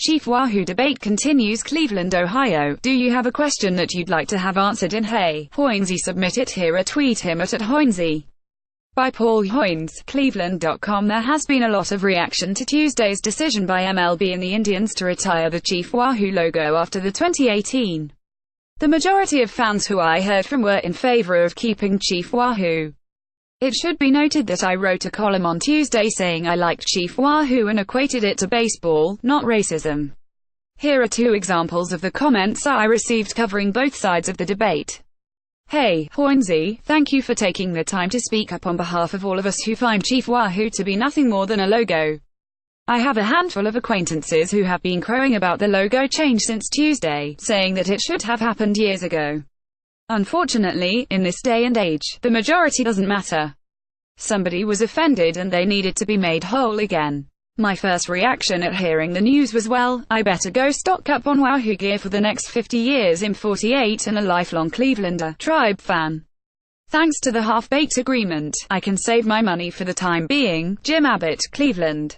Chief Wahoo debate continues. Cleveland, Ohio. Do you have a question that you'd like to have answered in Hey, Hoynsie? Submit it here or tweet him at @Hoynsie. By Paul Hoynsie, Cleveland.com. There has been a lot of reaction to Tuesday's decision by MLB and the Indians to retire the Chief Wahoo logo after the 2018. The majority of fans who I heard from were in favor of keeping Chief Wahoo. It should be noted that I wrote a column on Tuesday saying I liked Chief Wahoo and equated it to baseball, not racism. Here are two examples of the comments I received covering both sides of the debate. Hey, Hoynsie, thank you for taking the time to speak up on behalf of all of us who find Chief Wahoo to be nothing more than a logo. I have a handful of acquaintances who have been crowing about the logo change since Tuesday, saying that it should have happened years ago. Unfortunately, in this day and age, the majority doesn't matter. Somebody was offended and they needed to be made whole again. My first reaction at hearing the news was, well, I better go stock up on Wahoo gear for the next 50 years. I'm 48 and a lifelong Clevelander Tribe fan. Thanks to the half-baked agreement, I can save my money for the time being. Jim Abbott, Cleveland.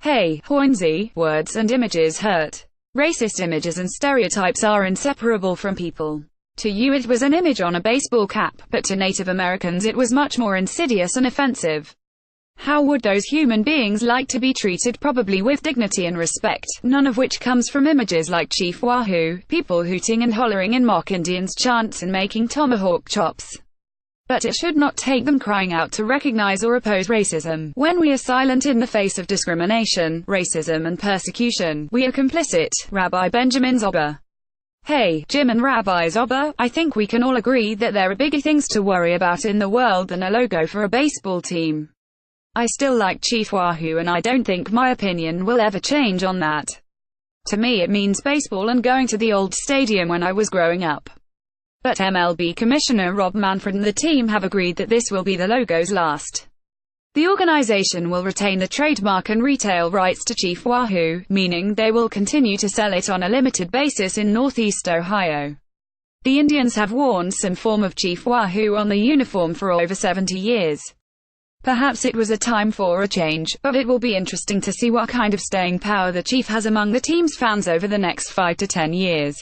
Hey, Hoynsie, words and images hurt. Racist images and stereotypes are inseparable from people. To you it was an image on a baseball cap, but to Native Americans it was much more insidious and offensive. How would those human beings like to be treated? Probably with dignity and respect, none of which comes from images like Chief Wahoo, people hooting and hollering in mock Indians chants and making tomahawk chops. But it should not take them crying out to recognize or oppose racism. When we are silent in the face of discrimination, racism and persecution, we are complicit. Rabbi Benjamin Zoba. Hey, Jim and Rabbi Zoba, I think we can all agree that there are bigger things to worry about in the world than a logo for a baseball team. I still like Chief Wahoo and I don't think my opinion will ever change on that. To me it means baseball and going to the old stadium when I was growing up. But MLB Commissioner Rob Manfred and the team have agreed that this will be the logo's last. The organization will retain the trademark and retail rights to Chief Wahoo, meaning they will continue to sell it on a limited basis in Northeast Ohio. The Indians have worn some form of Chief Wahoo on the uniform for over 70 years. Perhaps it was a time for a change, but it will be interesting to see what kind of staying power the Chief has among the team's fans over the next 5 to 10 years.